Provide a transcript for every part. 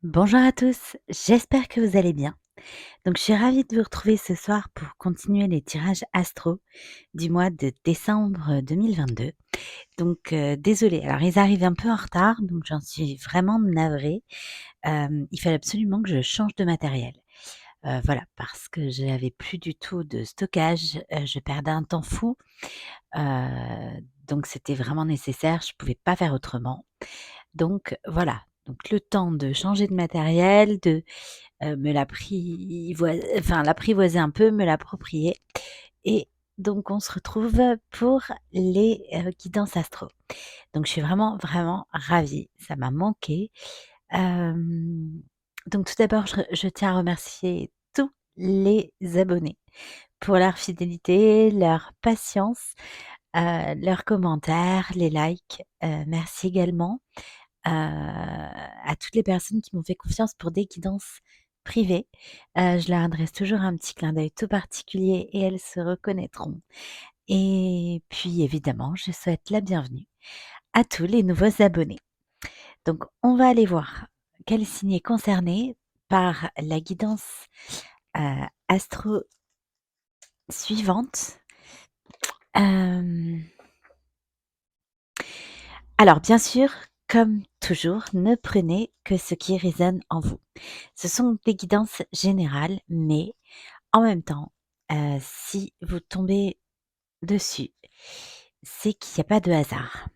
Bonjour à tous, j'espère que vous allez bien. Donc je suis ravie de vous retrouver ce soir pour continuer les tirages astro du mois de décembre 2022. Donc désolée, alors ils arrivent un peu en retard, donc j'en suis vraiment navrée. Il fallait absolument que je change de matériel. Voilà, parce que je n'avais plus du tout de stockage, je perdais un temps fou, donc c'était vraiment nécessaire, je ne pouvais pas faire autrement. Donc voilà, donc le temps de changer de matériel, de me l'apprivoiser un peu, me l'approprier et donc on se retrouve pour les, guidances astro. Donc je suis vraiment, vraiment ravie, ça m'a manqué. Hem, donc tout d'abord, je tiens à remercier tous les abonnés pour leur fidélité, leur patience, leurs commentaires, les likes. Merci également à toutes les personnes qui m'ont fait confiance pour des guidances privées. Je leur adresse toujours un petit clin d'œil tout particulier et elles se reconnaîtront. Et puis évidemment, je souhaite la bienvenue à tous les nouveaux abonnés. Donc on va aller voir quel signe est concerné par la guidance, astro suivante. Hem Alors bien sûr, comme toujours, ne prenez que ce qui résonne en vous. Ce sont des guidances générales, mais en même temps, si vous tombez dessus, c'est qu'il n'y a pas de hasard.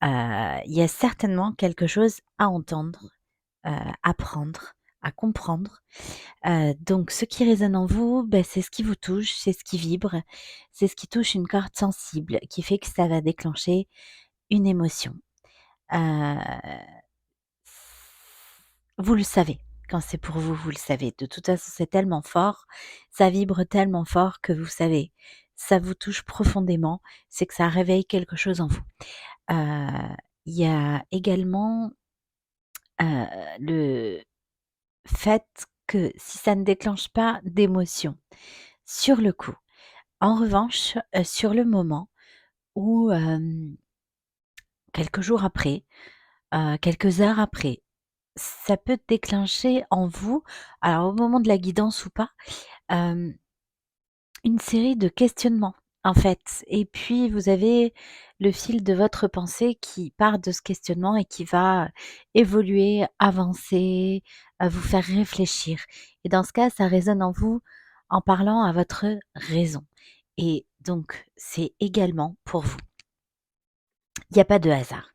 Il y a certainement quelque chose à entendre, à prendre, à comprendre. Donc ce qui résonne en vous, c'est ce qui vous touche, c'est ce qui vibre, c'est ce qui touche une corde sensible, qui fait que ça va déclencher une émotion. Heu, vous le savez. Quand c'est pour vous, vous le savez. De toute façon, c'est tellement fort, ça vibre tellement fort que vous savez, ça vous touche profondément, c'est que ça réveille quelque chose en vous. Heu, il y a également, le fait que si ça ne déclenche pas d'émotion sur le coup, en revanche, sur le moment ou, quelques jours après, quelques heures après, ça peut déclencher en vous, alors au moment de la guidance ou pas, hem, une série de questionnements, en fait. Et puis vous avez le fil de votre pensée qui part de ce questionnement et qui va évoluer, avancer, vous faire réfléchir. Et dans ce cas, ça résonne en vous en parlant à votre raison. Et donc c'est également pour vous. Il y a pas de hasard.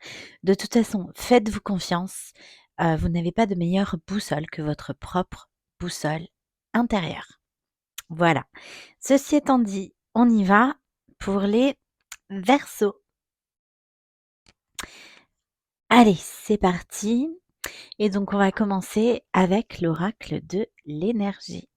De toute façon, faites-vous confiance, vous n'avez pas de meilleure boussole que votre propre boussole intérieure. Voilà. Ceci étant dit, on y va pour les Verseaux. Allez, c'est parti et donc on va commencer avec l'oracle de l'énergie.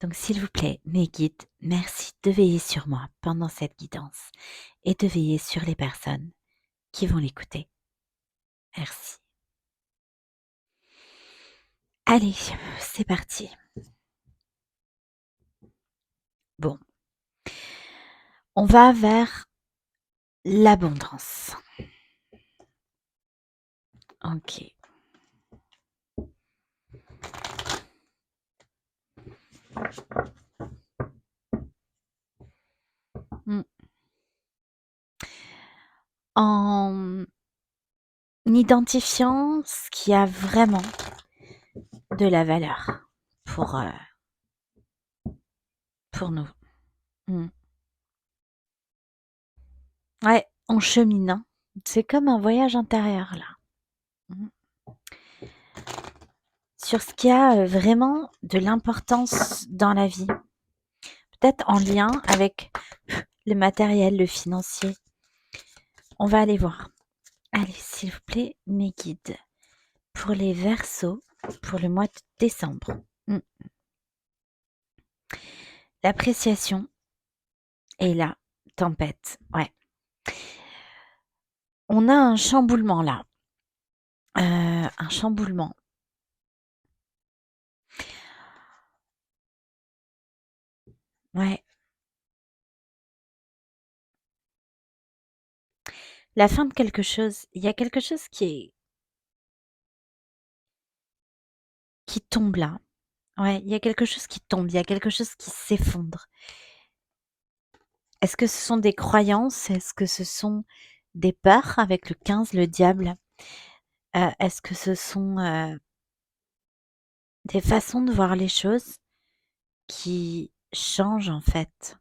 Donc s'il vous plaît, mes guides, merci de veiller sur moi pendant cette guidance et de veiller sur les personnes qui vont l'écouter. Merci. Allez, c'est parti. Bon, on va vers l'abondance. OK. Mmh. En identifiant ce qui a vraiment de la valeur pour, pour nous. Mmh. Ouais, on chemine, hein. C'est comme un voyage intérieur là. Mmh. Sur ce qui a, vraiment de l'importance dans la vie. Peut-être en lien avec le matériel, le financier. On va aller voir. Allez, s'il vous plaît, mes guides. Pour les Verseaux, pour le mois de décembre. Mmh. L'appréciation et la tempête. Ouais. On a un chamboulement là. Un chamboulement. Ouais. La fin de quelque chose, il y a quelque chose qui tombe là. Ouais, il y a quelque chose qui tombe, il y a quelque chose qui s'effondre. Est-ce que ce sont des croyances? Est-ce que ce sont des peurs avec le 15, le diable? Est-ce que ce sont, des façons de voir les choses qui changent en fait?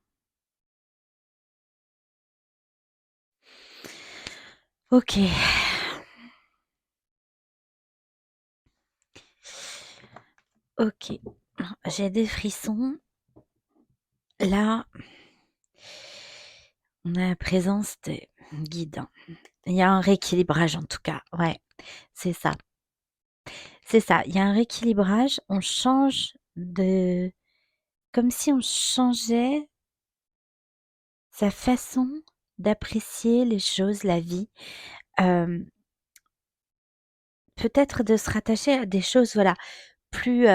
OK. OK. J'ai des frissons. Là, on a la présence des guides. Il y a un rééquilibrage en tout cas, ouais, c'est ça. C'est ça, il y a un rééquilibrage, on change de comme si on changeait sa façon d'apprécier les choses, la vie, hem, peut-être de se rattacher à des choses, voilà, plus,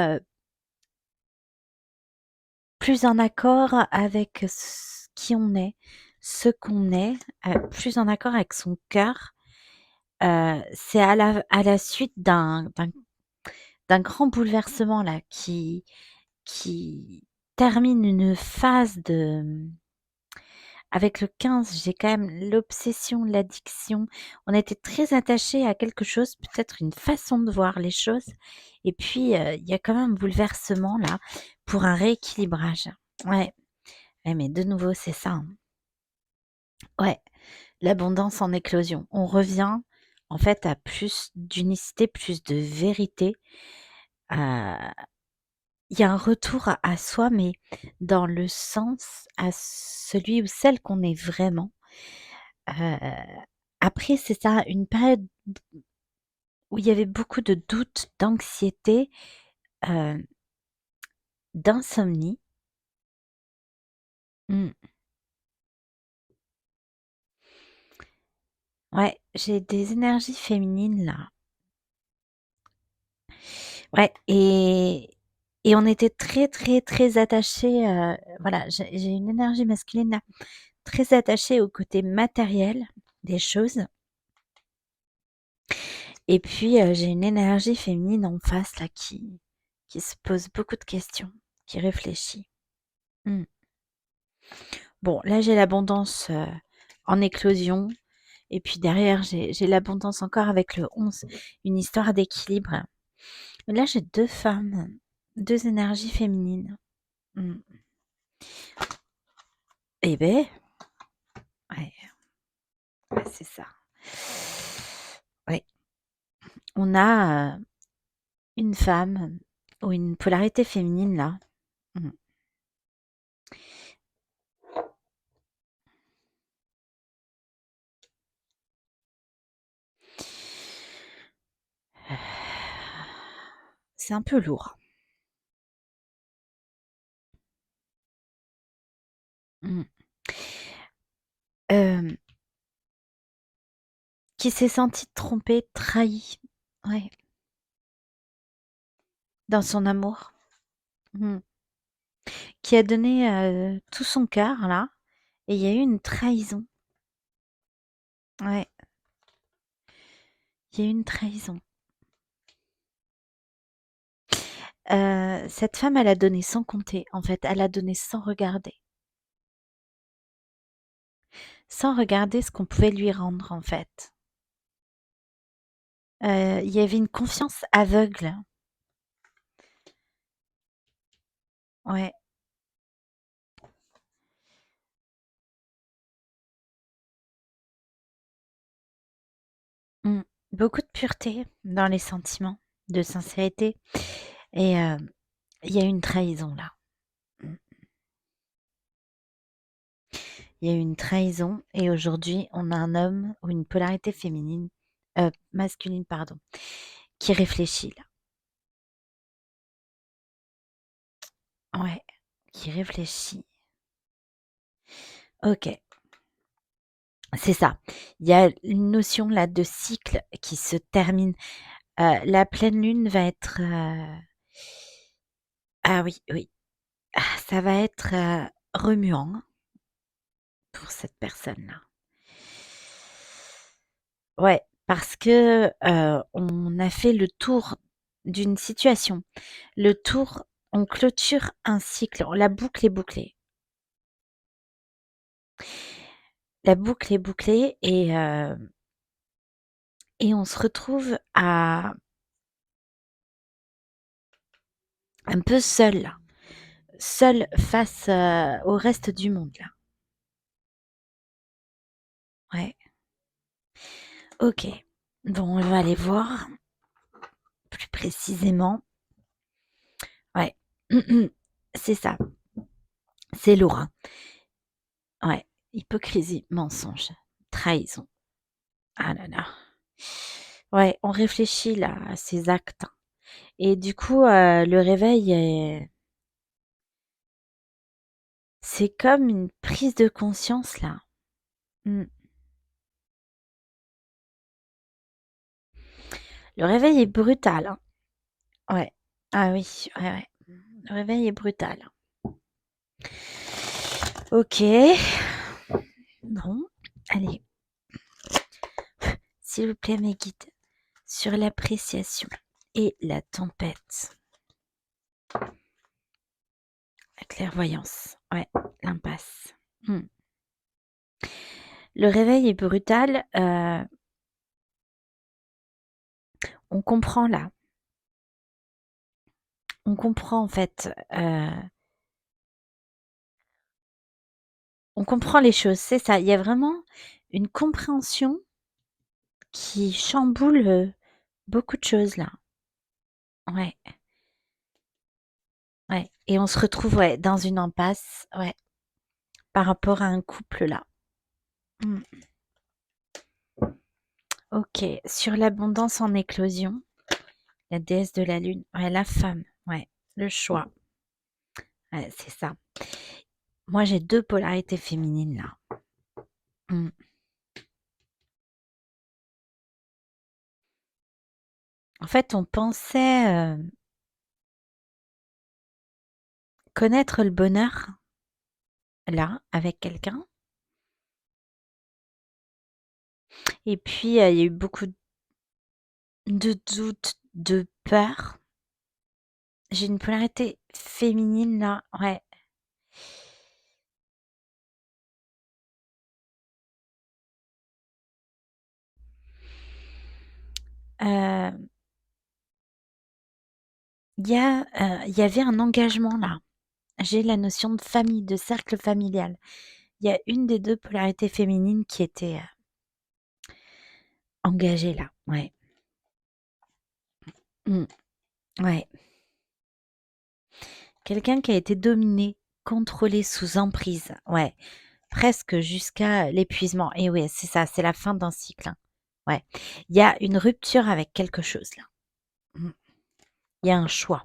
plus en accord avec ce qui on est, ce qu'on est, plus en accord avec son cœur. C'est à la suite d'un grand bouleversement là qui termine une phase avec le 15, j'ai quand même l'obsession, l'addiction. On était très attachés à quelque chose, peut-être une façon de voir les choses et puis, il y a quand même un bouleversement là pour un rééquilibrage. Ouais, ouais, mais de nouveau, c'est ça, hein. Ouais, l'abondance en éclosion. On revient en fait à plus d'unicité, plus de vérité. Il y a un retour à soi, mais dans le sens à celui ou celle qu'on est vraiment. Heu, Après c'est ça, une période où il y avait beaucoup de doutes, d'anxiété, heu, d'insomnie. Mmh. Ouais, j'ai des énergies féminines là. Ouais et on était très, très, très attachés, voilà, j'ai une énergie masculine là, très attachée au côté matériel des choses. Et puis, j'ai une énergie féminine en face là qui se pose beaucoup de questions, qui réfléchit. Mmh. Bon, là, j'ai l'abondance, en éclosion et puis derrière, j'ai l'abondance encore avec le 11, une histoire d'équilibre. Là, j'ai 2 femmes, 2 énergies féminines. Mmh. Eh beh, ouais, ouais, c'est ça. Ouais, on a, une femme ou une polarité féminine là. Mmh. C'est un peu lourd. Mmh. Hem, qui s'est sentie trompée, trahie. Ouais, dans son amour. Mmh. Qui a donné, tout son cœur là et il y a eu une trahison. Ouais, il y a eu une trahison. Cette femme, elle a donné sans compter, en fait, elle a donné sans regarder. Sans regarder ce qu'on pouvait lui rendre, en fait. Il y avait une confiance aveugle. Ouais, mmh. Beaucoup de pureté dans les sentiments, de sincérité et il y a eu une trahison là. Mmh. Il y a eu une trahison et aujourd'hui, on a un homme ou une polarité féminine, masculine pardon, qui réfléchit là. Ouais, qui réfléchit. OK, c'est ça. Il y a une notion là de cycle qui se termine. La pleine lune va être, ah oui, oui, ça va être, remuant pour cette personne-là. Ouais, parce que, on a fait le tour d'une situation. Le tour On clôture un cycle, la boucle est bouclée. La boucle est bouclée et on se retrouve à un peu seul là, seul face, au reste du monde là. Ouais, OK. Bon, on va aller voir plus précisément. Ouais. C'est ça, c'est lourd, hein. Ouais, hypocrisie, mensonge, trahison. Ah là là. Ouais, on réfléchit là à ces actes et du coup, le réveil c'est comme une prise de conscience là. Mmh. Le réveil est brutal, hein. Ouais. Ah oui, ouais, ouais. Le réveil est brutal. OK. Bon, allez, s'il vous plaît mes guides, sur l'appréciation et la tempête. La clairvoyance, ouais, l'impasse. Mmh. Le réveil est brutal, on comprend là, on comprend en fait, on comprend les choses, c'est ça. Il y a vraiment une compréhension qui chamboule, beaucoup de choses là. Ouais, ouais et on se retrouve, ouais, dans une impasse, ouais, par rapport à un couple là. Mmh. OK, sur l'abondance en éclosion, la déesse de la lune, ouais, la femme, ouais, le choix, ouais, c'est ça. Moi, j'ai 2 polarités féminines là. Mmh. En fait, on pensait, connaître le bonheur, là, avec quelqu'un et puis, il y a eu beaucoup de doutes, de peurs. J'ai une polarité féminine là, ouais. Hem, il y avait un engagement là. J'ai la notion de famille, de cercle familial. Il y a une des 2 polarités féminines qui était, engagée là, ouais. Mmh, ouais. Quelqu'un qui a été dominé, contrôlé, sous emprise, ouais, presque jusqu'à l'épuisement et ouais, c'est ça, c'est la fin d'un cycle, hein. Ouais. Il y a une rupture avec quelque chose là. Mmh. Il y a un choix.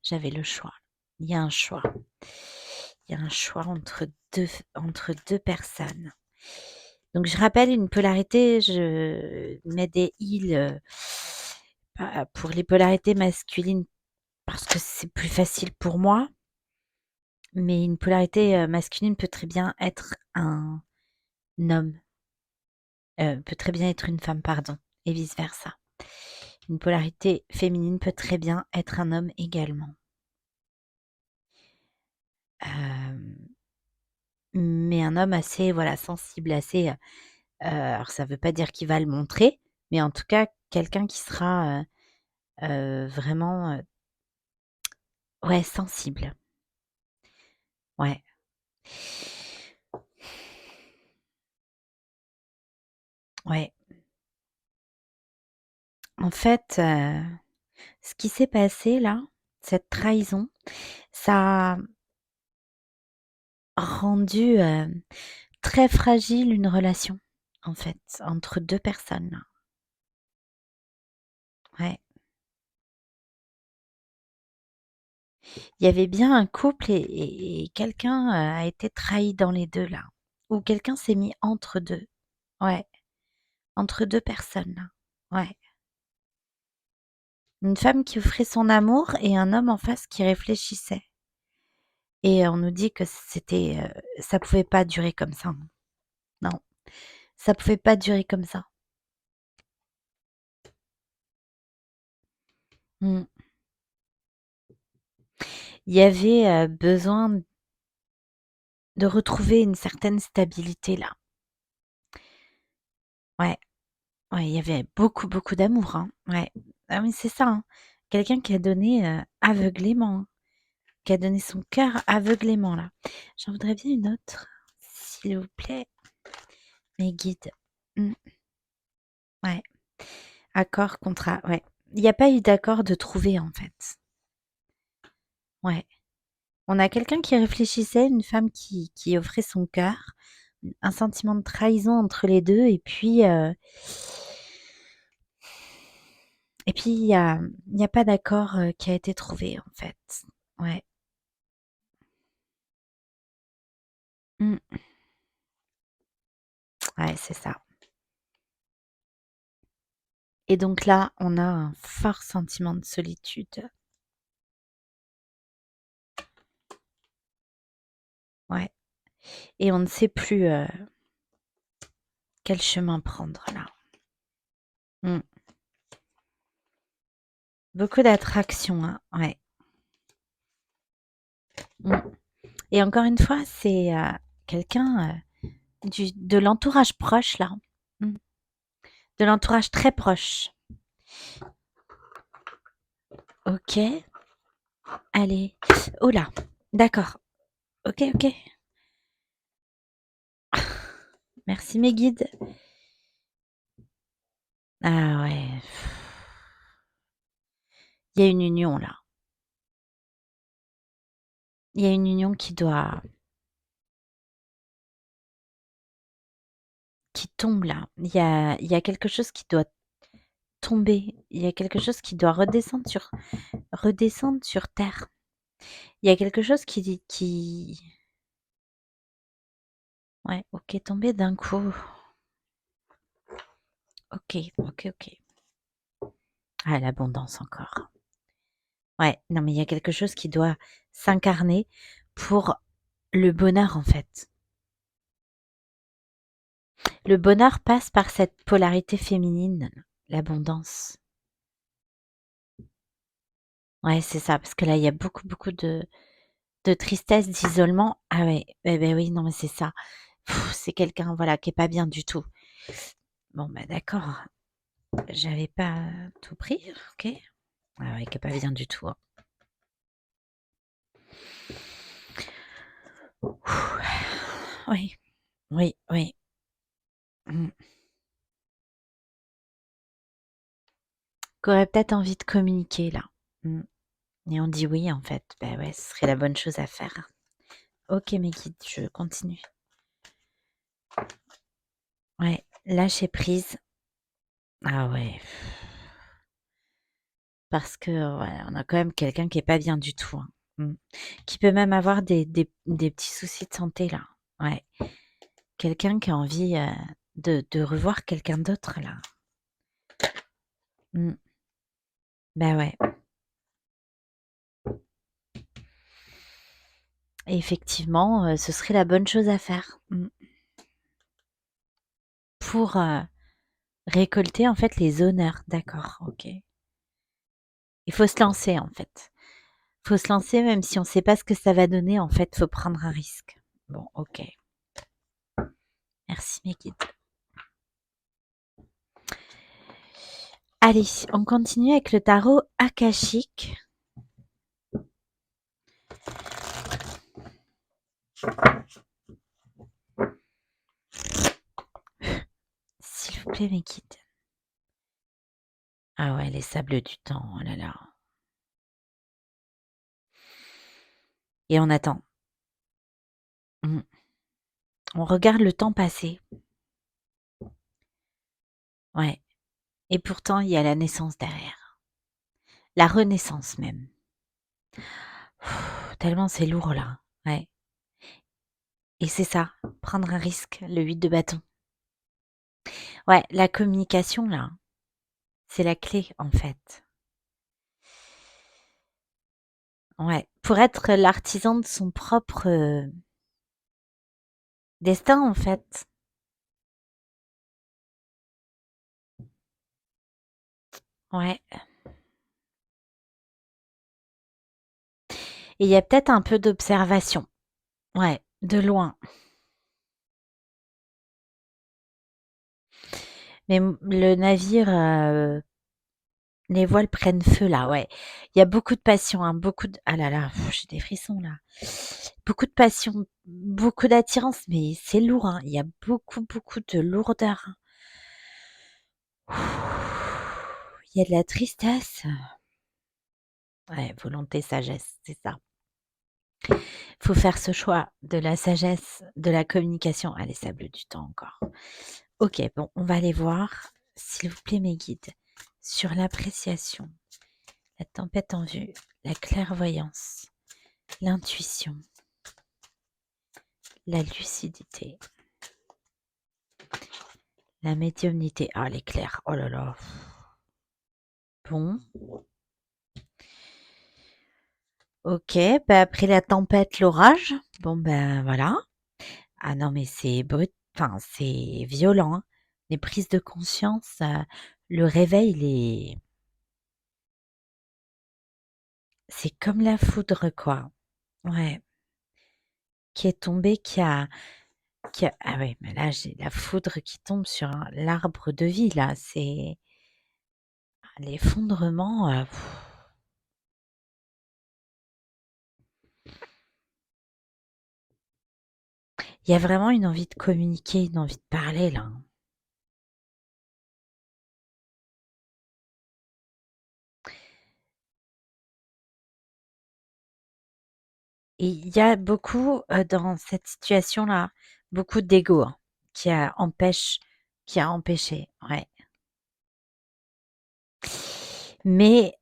J'avais le choix. Il y a un choix. Il y a un choix entre 2 personnes. Donc je rappelle une polarité, je mets des îles, pour les polarités masculines parce que c'est plus facile pour moi, mais une polarité, masculine peut très bien être un homme, peut très bien être une femme, pardon, et vice versa. Une polarité féminine peut très bien être un homme également. Hem, mais un homme assez, voilà, sensible, assez, alors ça veut pas dire qu'il va le montrer, mais en tout cas quelqu'un qui sera, vraiment, ouais, sensible. Ouais. Ouais. En fait, ce qui s'est passé là, cette trahison, ça a rendu, très fragile une relation, en fait, entre 2 personnes. Ouais. Il y avait bien un couple et quelqu'un, a été trahi dans les 2 là, ou quelqu'un s'est mis entre 2. Ouais, entre 2 personnes là. Ouais. Une femme qui offrait son amour et un homme en face qui réfléchissait. et on nous dit que ça pouvait pas durer comme ça. Non, ça pouvait pas durer comme ça. Mmh. Il y avait, besoin de retrouver une certaine stabilité là. Ouais, ouais, il y avait beaucoup, beaucoup d'amour, hein. Ouais. Ah oui, c'est ça, hein. Quelqu'un qui a donné, aveuglément, hein, qui a donné son cœur aveuglément là. J'en voudrais bien une autre, s'il vous plaît, mes guides. Mmh, ouais. Accord, contrat, ouais. Il y a pas eu d'accord de trouver en fait. Ouais. On a quelqu'un qui réfléchissait, une femme qui offrait son cœur, un sentiment de trahison entre les 2 et puis il y a pas d'accord, qui a été trouvé en fait. Ouais. Mmh. Ouais, c'est ça. Et donc là, on a un fort sentiment de solitude. Ouais, et on ne sait plus, quel chemin prendre là. Mmh. Beaucoup d'attraction, hein, ouais. Mmh, et encore une fois, c'est, quelqu'un, de l'entourage proche là. Mmh. De l'entourage très proche. OK, allez. Oh là! D'accord. OK, OK. Merci mes guides. Ah ouais. Il y a une union là. Il y a une union qui tombe là. Il y a quelque chose qui doit tomber. Il y a quelque chose qui doit redescendre sur terre. Il y a quelque chose qui ouais, OK, tomber d'un coup. OK, OK, OK. Ah, l'abondance encore. Ouais, non, mais il y a quelque chose qui doit s'incarner pour le bonheur, en fait. Le bonheur passe par cette polarité féminine, l'abondance. Ouais, c'est ça, parce que là, il y a beaucoup, beaucoup de tristesse, d'isolement. Ah ouais, eh beh, oui, non, mais c'est ça. C'est quelqu'un, voilà, qui est pas bien du tout. Bon, bah, d'accord, j'avais pas tout pris, OK. Ah ouais, qui est pas bien du tout, hein. Oui, oui, oui. Mmh. Qui aurait peut-être envie de communiquer là. Mmh, et on dit oui, en fait. Bah, ouais, ce serait la bonne chose à faire. OK, mes guides, je continue. Ouais, lâcher prise. Ah ouais, parce que, ouais, on a quand même quelqu'un qui est pas bien du tout, hein. Mmh. Qui peut même avoir des petits soucis de santé là. Ouais, quelqu'un qui a envie, de revoir quelqu'un d'autre là. Mmh. Bah, ouais, et effectivement, ce serait la bonne chose à faire. Mmh. Pour, récolter en fait les honneurs. D'accord, OK. Il faut se lancer en fait. Faut se lancer même si on sait pas ce que ça va donner, en fait, faut prendre un risque. Bon, OK. Merci mes guides. Allez, on continue avec le tarot akashique. S'il vous plaît mes guides. Ah ouais, les sables du temps, oh là là. Et on attend. Mmh. On regarde le temps passer. Ouais, et pourtant il y a la naissance derrière. La renaissance même. Tellement c'est lourd là. Ouais, et c'est ça, prendre un risque, le 8 de bâton. Ouais, la communication là, c'est la clé en fait. Ouais, pour être l'artisan de son propre, destin, en fait. Ouais, et il y a peut-être un peu d'observation. Ouais, de loin. Mais le navire, les voiles prennent feu là, ouais. Il y a beaucoup de passion, hein, beaucoup de ah là là, j'ai des frissons là. Beaucoup de passion, beaucoup d'attirance, mais c'est lourd, hein. Il y a beaucoup, beaucoup de lourdeur, hein. Il y a de la tristesse. Ouais, volonté, sagesse, c'est ça. Faut faire ce choix de la sagesse, de la communication. Allez, sable du temps encore. OK, bon, on va aller voir, s'il vous plaît, mes guides, sur l'appréciation, la tempête en vue, la clairvoyance, l'intuition, la lucidité, la médiumnité. Ah, l'éclair, oh là là. Bon, OK, bah, après la tempête, l'orage. Bon, ben, voilà. Ah non, mais c'est brut, enfin, c'est violent, hein. Les prises de conscience, le réveil, c'est comme la foudre, quoi. Ouais, qui est tombée, ah ouais, mais là, j'ai la foudre qui tombe sur l'arbre de vie, là. C'est l'effondrement. Il y a vraiment une envie de communiquer, une envie de parler, là, hein. Et il y a beaucoup, dans cette situation-là, beaucoup d'ego, hein, qui a empêche qui a empêché, ouais. Mais,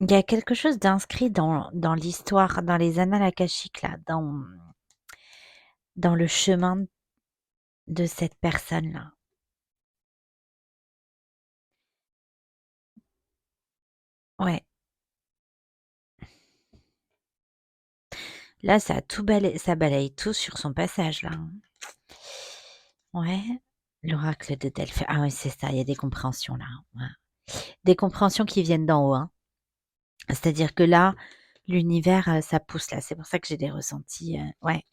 il y a quelque chose d'inscrit dans l'histoire, dans les annales akashiques là, dans le chemin de cette personne-là. Ouais, là ça balaye tout sur son passage là, hein. Ouais, l'oracle de Delphes. Ah oui, c'est ça, il y a des compréhensions là, ouais. Des compréhensions qui viennent d'en haut, hein. C'est-à-dire que là, l'univers, ça pousse là, c'est pour ça que j'ai des ressentis, ouais.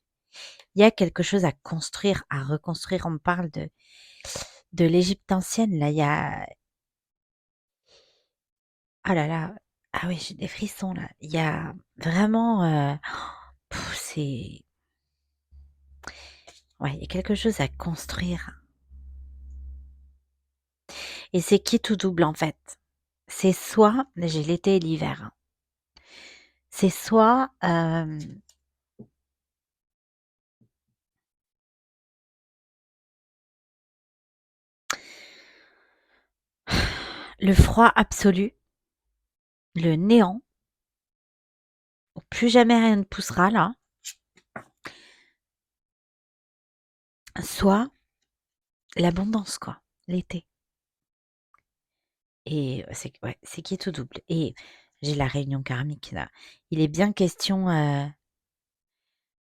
Il y a quelque chose à construire, à reconstruire. On me parle de l'Égypte ancienne là, il y a ah là là, ah oui, j'ai des frissons là. Il y a vraiment, c'est ouais, il y a quelque chose à construire et c'est qui tout double en fait. C'est soit j'ai l'été et l'hiver, hein. C'est soit, le froid absolu, le néant, où plus jamais rien ne poussera là, soit l'abondance quoi, l'été et c'est ouais, c'est qui tout double et j'ai la réunion karmique là. Il est bien question,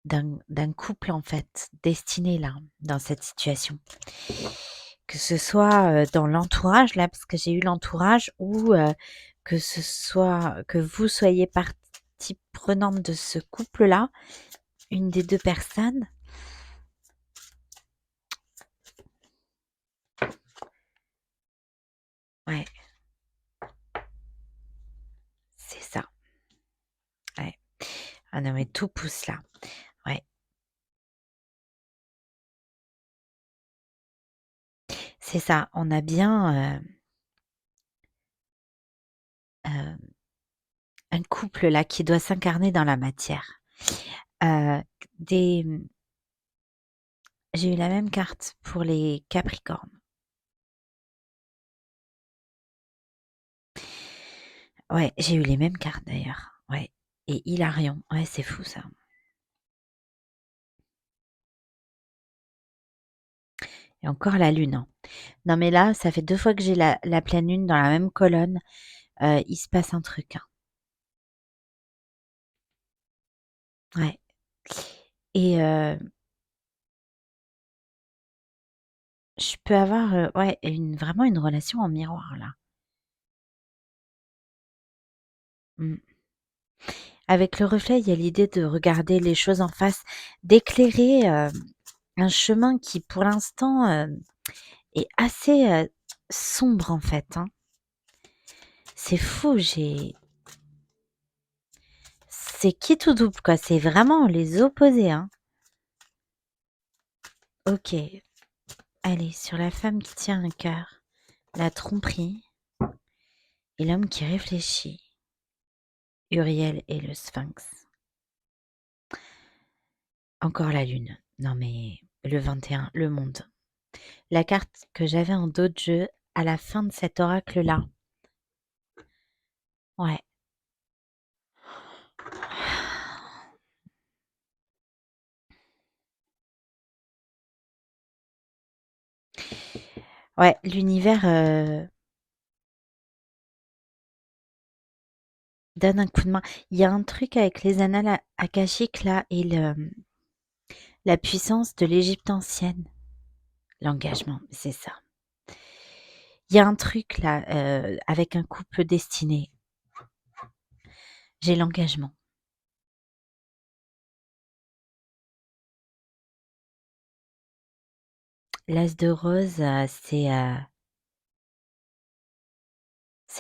d'un couple en fait, destiné là, dans cette situation. Que ce soit, dans l'entourage là, parce que j'ai eu l'entourage ou, que ce soit que vous soyez partie prenante de ce couple-là, une des 2 personnes. Ouais, c'est ça, ouais. Ah non mais tout pousse là. Ouais, c'est ça. On a bien, heu, un couple là qui doit s'incarner dans la matière. Heu, des j'ai eu la même carte pour les capricornes. Ouais, j'ai eu les mêmes cartes d'ailleurs. Ouais et Hilarion. Ouais, c'est fou ça. Et encore la lune, hein. Non mais là, ça fait 2 fois que j'ai la pleine lune dans la même colonne, il se passe un truc, hein. Ouais et je peux avoir, ouais, vraiment une relation en miroir là. Mmh. Avec le reflet, il y a l'idée de regarder les choses en face, d'éclairer, un chemin qui pour l'instant, est assez, sombre en fait, hein. C'est fou, c'est quitte ou double quoi, c'est vraiment les opposés, hein. OK, allez, sur la femme qui tient un cœur, la tromperie et l'homme qui réfléchit, Uriel et le sphinx. Encore la lune. Non mais le 21, le monde. La carte que j'avais en dos de jeu à la fin de cet oracle-là. Ouais. Ouais, l'univers, donne un coup de main. Il y a un truc avec les annales akashiques là et la puissance de l'Égypte ancienne. L'engagement, c'est ça. Il y a un truc là, avec un couple destiné. J'ai l'engagement. L'as de rose, c'est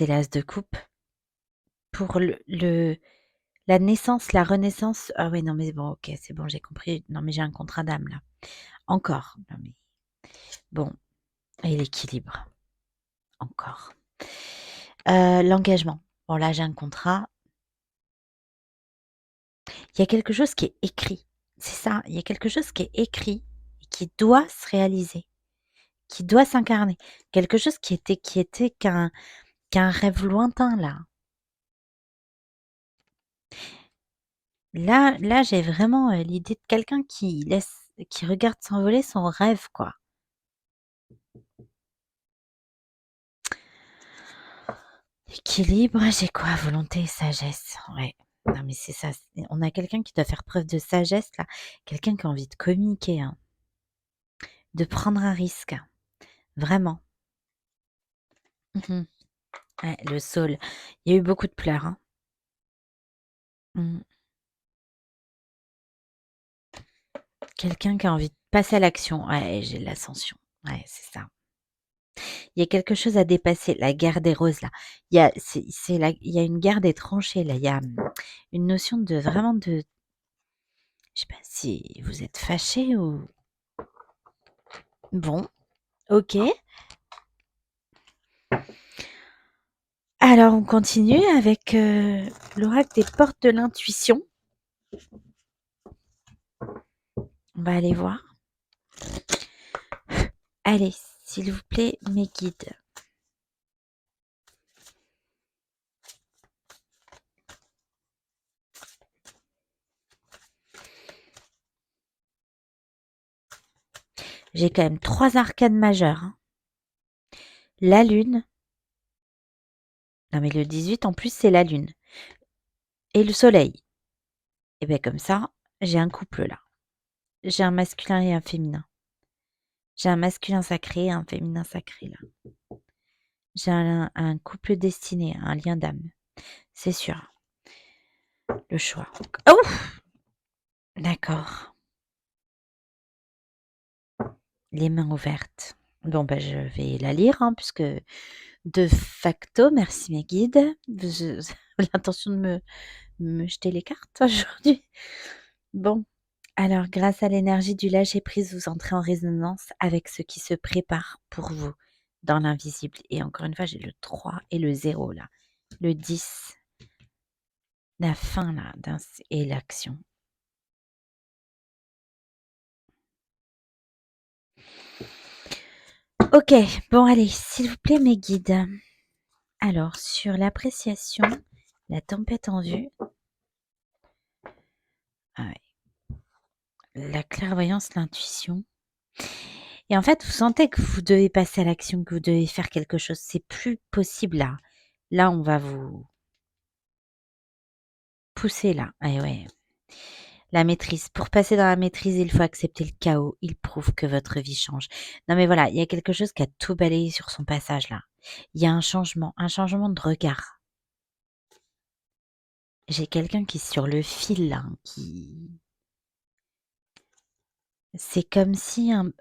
l'as de coupe. Pour la naissance, la renaissance ah ouais, non mais bon, OK, c'est bon, j'ai compris. Non mais j'ai un contrat d'âme là. Encore. Non mais bon et l'équilibre, encore. L'engagement. Bon là, j'ai un contrat. Il y a quelque chose qui est écrit. C'est ça, il y a quelque chose qui est écrit et qui doit se réaliser, qui doit s'incarner. Quelque chose qui était qu'un rêve lointain là. Là, j'ai vraiment, l'idée de quelqu'un qui regarde s'envoler son rêve, quoi. Équilibre, j'ai quoi? Volonté et sagesse. Ouais. Non, mais c'est ça. On a quelqu'un qui doit faire preuve de sagesse, là. Quelqu'un qui a envie de communiquer, hein, de prendre un risque. Vraiment. Mmh. Ouais, le saule. Il y a eu beaucoup de pleurs, hein. Mmh. Quelqu'un qui a envie de passer à l'action. Ouais, j'ai l'ascension. Ouais, c'est ça. Il y a quelque chose à dépasser, la guerre des roses là. Il y a une guerre des tranchées là. Il y a, une notion de vraiment de je sais pas si vous êtes fâchés ou bon, OK. Alors on continue avec, l'oracle des portes de l'intuition. On va aller voir. Allez, s'il vous plaît, mes guides. J'ai quand même 3 arcanes majeures, hein. La lune, non mais le 18 en plus c'est la lune et le soleil. Et beh, comme ça, j'ai un couple là. J'ai un masculin et un féminin. J'ai un masculin sacré et un féminin sacré là. J'ai un couple destiné, un lien d'âme. C'est sûr. Le choix. Oh! D'accord. Les mains ouvertes. Bon, bah, je vais la lire, hein, puisque de facto, merci mes guides. Je l'intention de me jeter les cartes aujourd'hui. Bon, alors grâce à l'énergie du lâcher-prise, vous entrez en résonance avec ce qui se prépare pour vous dans l'invisible et encore une fois, j'ai le 3 et le 0 là. Le 10, la fin là et l'action. OK, bon allez, s'il vous plaît mes guides. Alors sur l'appréciation, la tempête en vue, ah ouais, la clairvoyance, l'intuition et en fait, vous sentez que vous devez passer à l'action, que vous devez faire quelque chose. C'est plus possible là. Là, on va vous pousser là. Et ouais. La maîtrise. Pour passer dans la maîtrise, il faut accepter le chaos. Il prouve que votre vie change. Non mais voilà, il y a quelque chose qui a tout balayé sur son passage là. Il y a un changement de regard. J'ai quelqu'un qui est sur le fil là, qui... C'est comme si un...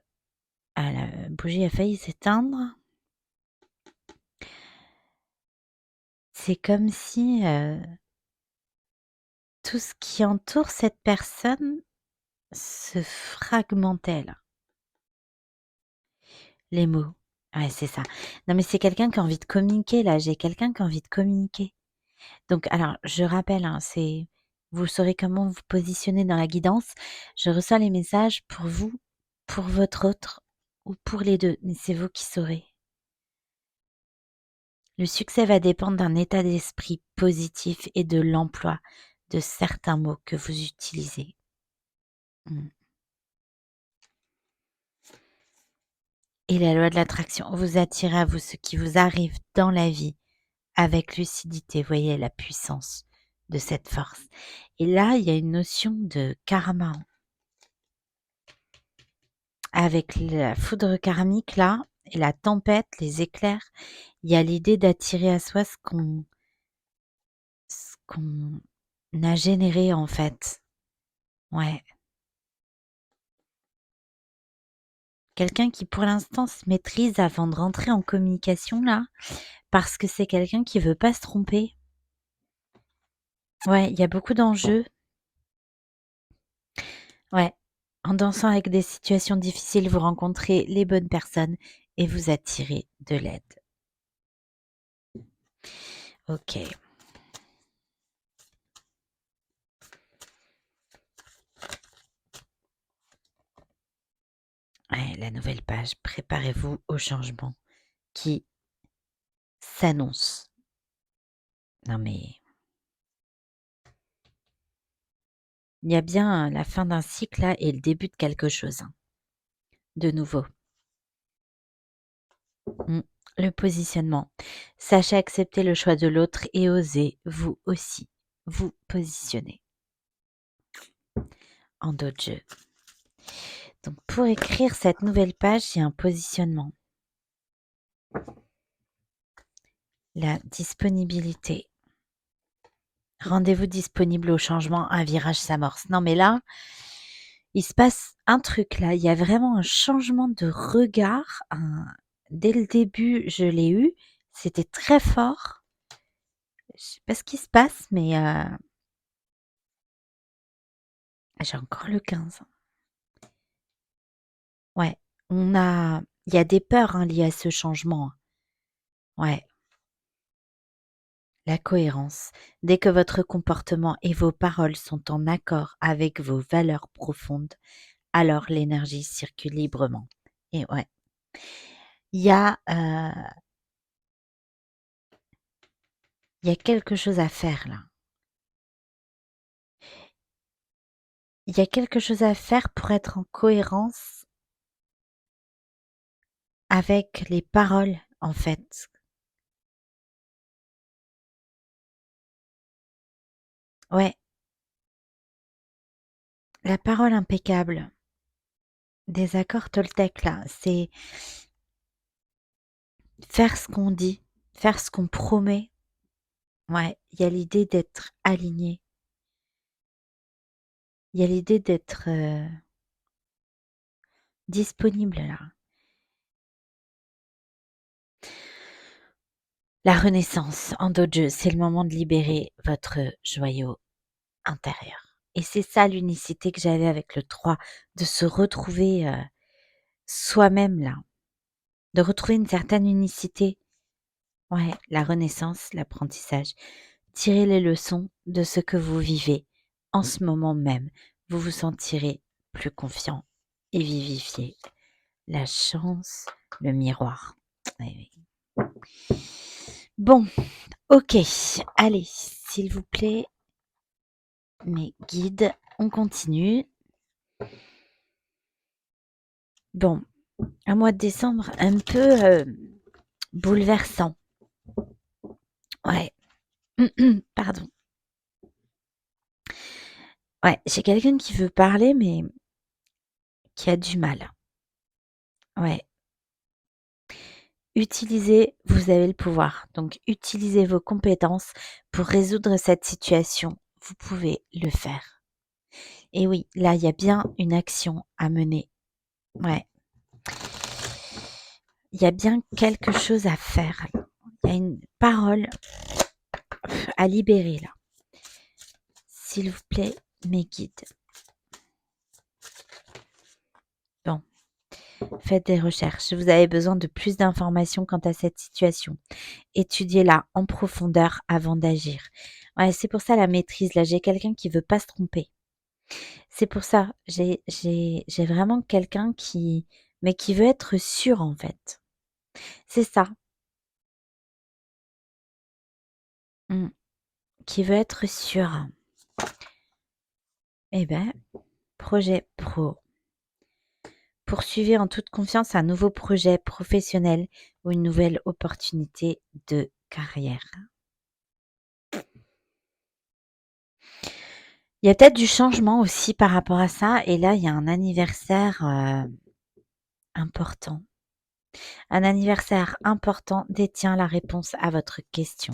Ah, la bougie a failli s'éteindre. C'est comme si tout ce qui entoure cette personne se fragmentait là. Les mots. Ouais, c'est ça. Non, mais c'est quelqu'un qui a envie de communiquer là. J'ai quelqu'un qui a envie de communiquer. Donc, alors, je rappelle, hein, c'est... Vous saurez comment vous positionner dans la guidance. Je reçois les messages pour vous, pour votre autre ou pour les deux. Mais c'est vous qui saurez. Le succès va dépendre d'un état d'esprit positif et de l'emploi de certains mots que vous utilisez. Mm. Et la loi de l'attraction, vous attirez à vous ce qui vous arrive dans la vie avec lucidité. Voyez la puissance de cette force. Et là, il y a une notion de karma. Avec la foudre karmique, là, et la tempête, les éclairs, il y a l'idée d'attirer à soi ce qu'on a généré, en fait. Ouais. Quelqu'un qui, pour l'instant, se maîtrise avant de rentrer en communication, là, parce que c'est quelqu'un qui veut pas se tromper. Ouais, il y a beaucoup d'enjeux. Ouais. En dansant avec des situations difficiles, vous rencontrez les bonnes personnes et vous attirez de l'aide. Ok. Ouais, la nouvelle page. Préparez-vous au changement qui s'annonce. Non mais il y a bien la fin d'un cycle là et le début de quelque chose, hein, de nouveau. Le positionnement. Sachez accepter le choix de l'autre et osez, vous aussi, vous positionner en d'autres jeux. Donc pour écrire cette nouvelle page, il y a un positionnement. La disponibilité. Rendez-vous disponible au changement, un virage s'amorce. Non mais là, il se passe un truc là, il y a vraiment un changement de regard. Dès le début, je l'ai eu, c'était très fort. Je sais pas ce qui se passe, mais j'ai encore le 15. Ouais, il y a des peurs hein, liées à ce changement. Ouais, la cohérence. Dès que votre comportement et vos paroles sont en accord avec vos valeurs profondes, alors l'énergie circule librement. Et ouais, il y a, il y a quelque chose à faire là. Il y a quelque chose à faire pour être en cohérence avec les paroles, en fait. Ouais, la parole impeccable des accords Toltec là, c'est faire ce qu'on dit, faire ce qu'on promet. Ouais, il y a l'idée d'être aligné. Il y a l'idée d'être disponible là. La renaissance en dojo, c'est le moment de libérer votre joyau intérieur. Et c'est ça l'unicité que j'avais avec le 3, de se retrouver soi-même là, de retrouver une certaine unicité. Ouais, la renaissance, l'apprentissage. Tirez les leçons de ce que vous vivez en ce moment même. Vous vous sentirez plus confiant et vivifié. La chance, le miroir. Oui, oui. Bon, ok. Allez, s'il vous plaît, mes guides, on continue. Bon, un mois de décembre un peu bouleversant. Ouais, pardon. Ouais, j'ai quelqu'un qui veut parler, mais qui a du mal. Ouais. Utilisez vous avez le pouvoir, donc utilisez vos compétences pour résoudre cette situation. Vous pouvez le faire. Et oui, là, il y a bien une action à mener. Ouais. Il y a bien quelque chose à faire. Il y a une parole à libérer là. S'il vous plaît, mes guides. Bon, faites des recherches. Vous avez besoin de plus d'informations quant à cette situation. Étudiez-la en profondeur avant d'agir. Ouais, c'est pour ça la maîtrise. Là, j'ai quelqu'un qui veut pas se tromper. C'est pour ça, j'ai vraiment quelqu'un mais qui veut être sûr en fait. C'est ça. Mmh. Qui veut être sûr. Eh ben, projet pro. Poursuivez en toute confiance un nouveau projet professionnel ou une nouvelle opportunité de carrière. Il y a peut-être du changement aussi par rapport à ça et là, il y a un anniversaire, important. Un anniversaire important détient la réponse à votre question.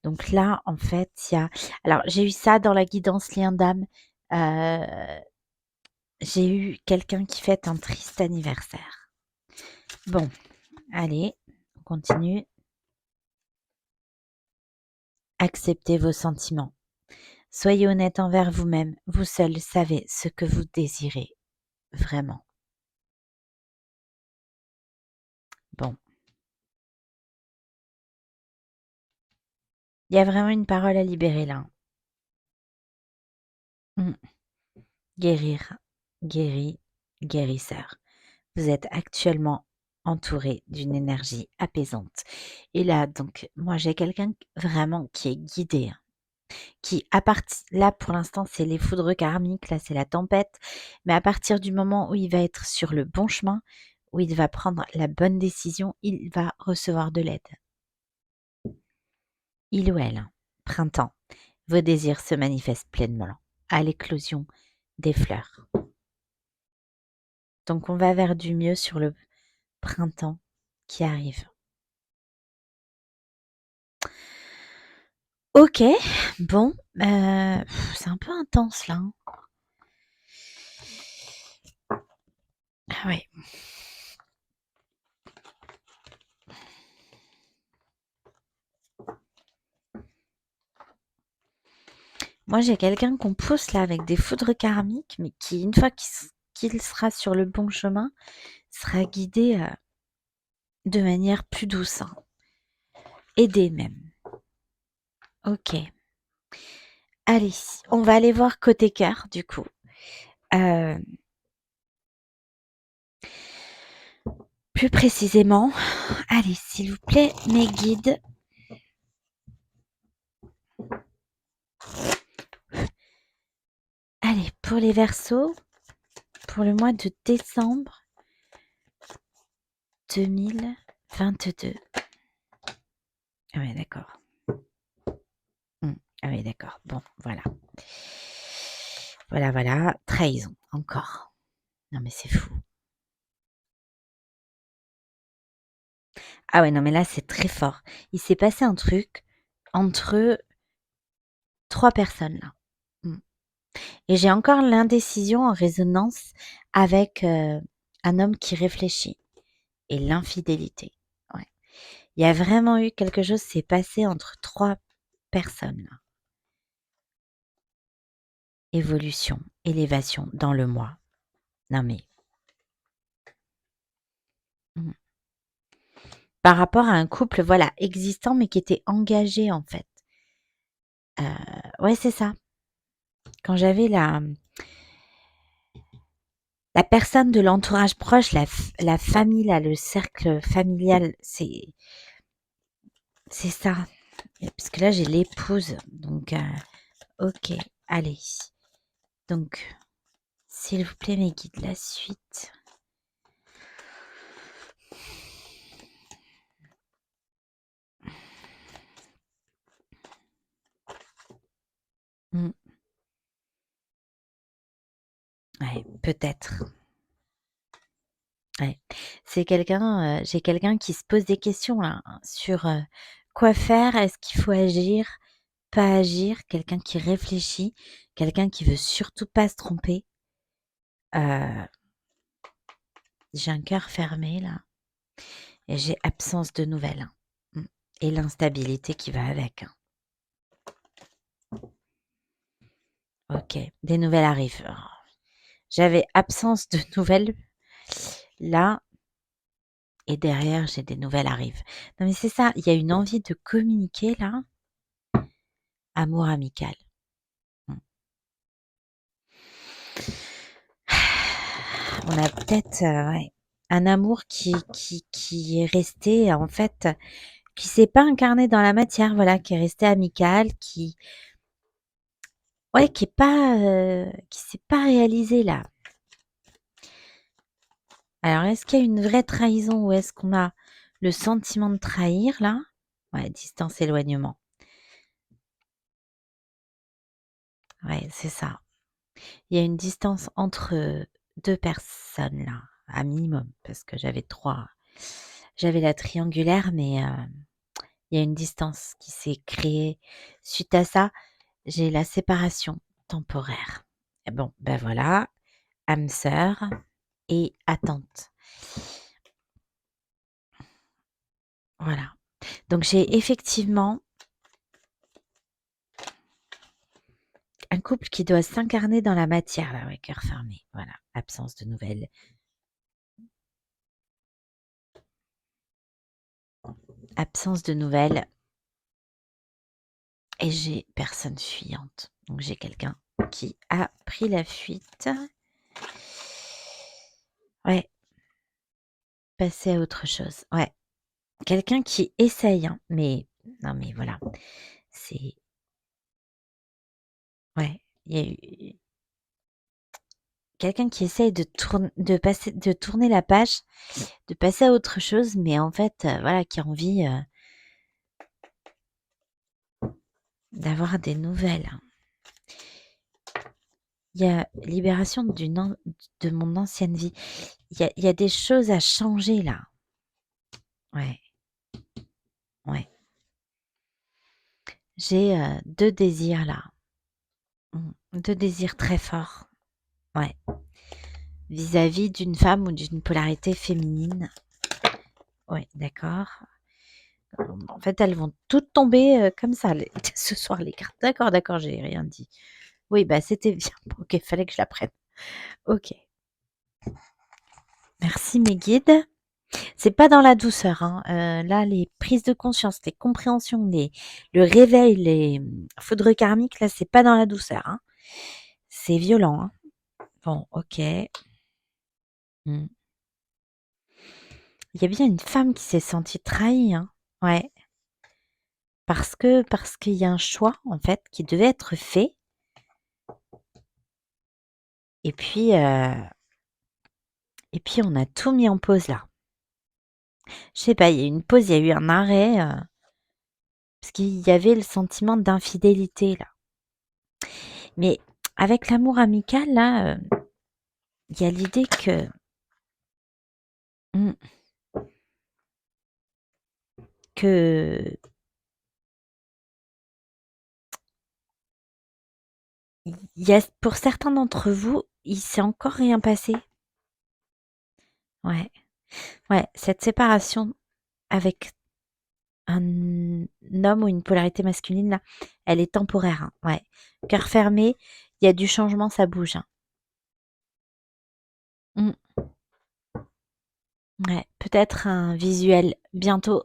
Donc là, en fait, il y a alors j'ai eu ça dans la guidance lien d'âme, heu, j'ai eu quelqu'un qui fête un triste anniversaire. Bon, allez, on continue. Acceptez vos sentiments. Soyez honnête envers vous-même. Vous seul savez ce que vous désirez vraiment. Bon, il y a vraiment une parole à libérer là. Mmh. Guérir, guéri, guérisseur. Vous êtes actuellement entouré d'une énergie apaisante. Et là, donc, moi, j'ai quelqu'un vraiment qui est guidé, hein, qui, là, pour l'instant, c'est les foudres karmiques, là, c'est la tempête. Mais à partir du moment où il va être sur le bon chemin, où il va prendre la bonne décision, il va recevoir de l'aide. Il ou elle, hein. Printemps. Vos désirs se manifestent pleinement à l'éclosion des fleurs. Donc, on va vers du mieux sur le printemps qui arrive. OK, bon, c'est un peu intense là, hein. Ah ouais. Moi, j'ai quelqu'un qu'on pousse là avec des foudres karmiques, mais qui, une fois qu'il sera sur le bon chemin, sera guidé, de manière plus douce, hein. Aidé même. OK. Allez, on va aller voir côté cœur du coup. Heu, Plus précisément, allez, s'il vous plaît, mes guides. Allez, pour les Verseaux, pour le mois de décembre 2022. Ah ouais, d'accord. Mmh. Ah oui, d'accord. Bon, voilà. Voilà, voilà. Trahison, encore. Non, mais c'est fou. Ah ouais, non, mais là, c'est très fort. Il s'est passé un truc entre 3 personnes, là. Mmh. Et j'ai encore l'indécision en résonance avec, un homme qui réfléchit et l'infidélité. Ouais. Il y a vraiment eu quelque chose s'est passé entre 3 personnes, là. Évolution, élévation dans le moi. Non, mais mmh. Par rapport à un couple, voilà, existant, mais qui était engagé, en fait. Ouais, c'est ça. Quand j'avais la personne de l'entourage proche, la famille, là, le cercle familial, c'est ça. Parce que là, j'ai l'épouse, donc OK, allez. Donc, s'il vous plaît, mes guides, la suite. Mmh. Ouais, peut-être. Ouais. J'ai quelqu'un qui se pose des questions là, hein, sur, quoi faire? Est-ce qu'il faut agir? Pas agir? Quelqu'un qui réfléchit, quelqu'un qui veut surtout pas se tromper. Heu, j'ai un cœur fermé là et j'ai absence de nouvelles, hein. Mmh, et l'instabilité qui va avec, hein. OK, des nouvelles arrivent. Alors, j'avais absence de nouvelles là et derrière j'ai des nouvelles arrivent. Non mais c'est ça, il y a une envie de communiquer là, amour amical. Mmh. On a peut-être, ouais, un amour qui est resté en fait, qui s'est pas incarné dans la matière, voilà, qui est resté amical, qui ouais, qui est pas, qui s'est pas réalisé là. Alors est-ce qu'il y a une vraie trahison ou est-ce qu'on a le sentiment de trahir là? Ouais, distance, éloignement. Ouais, c'est ça. Il y a une distance entre 2 personnes là, à minimum, parce que j'avais la triangulaire, mais il y a une distance qui s'est créée. Suite à ça, j'ai la séparation temporaire. Et bon, ben voilà, âme sœur et attente. Voilà. Donc j'ai effectivement un couple qui doit s'incarner dans la matière là, ouais, cœur fermé. Voilà, absence de nouvelles. Absence de nouvelles et j'ai personne fuyante. Donc j'ai quelqu'un qui a pris la fuite. Ouais, passer à autre chose. Ouais, quelqu'un qui essaye, hein, mais non mais voilà, c'est ouais, il y a eu quelqu'un qui essaye de tourner la page, de passer à autre chose, mais en fait, voilà, qui a envie, d'avoir des nouvelles. Il y a libération de mon ancienne vie. Il y a des choses à changer là. Ouais, ouais. J'ai, 2 désirs là. 2 désirs très forts. Ouais. Vis-à-vis d'une femme ou d'une polarité féminine. Ouais, d'accord. En fait, elles vont toutes tomber, comme ça les ce soir les cartes. D'accord, d'accord, j'ai rien dit. Oui, bah, c'était bien. OK, fallait que je la prenne. OK. Merci mes guides. C'est pas dans la douceur, hein, là, les prises de conscience, les compréhensions, le réveil, les, foudres karmiques, là, c'est pas dans la douceur, hein. C'est violent, hein. Bon, OK. Mmh. Il y a bien une femme qui s'est sentie trahie, hein. Ouais, parce qu'il y a un choix, en fait, qui devait être fait et puis, on a tout mis en pause, là. Je sais pas, il y a eu une pause, il y a eu un arrêt, parce qu'il y avait le sentiment d'infidélité, là. Mais avec l'amour amical, là, il y a l'idée que mmh, que il y a pour certains d'entre vous, il s'est encore rien passé. Ouais, ouais, cette séparation avec un homme ou une polarité masculine là, elle est temporaire, hein, ouais. Cœur fermé, il y a du changement, ça bouge, hein. Mmh, ouais, peut-être un visuel bientôt.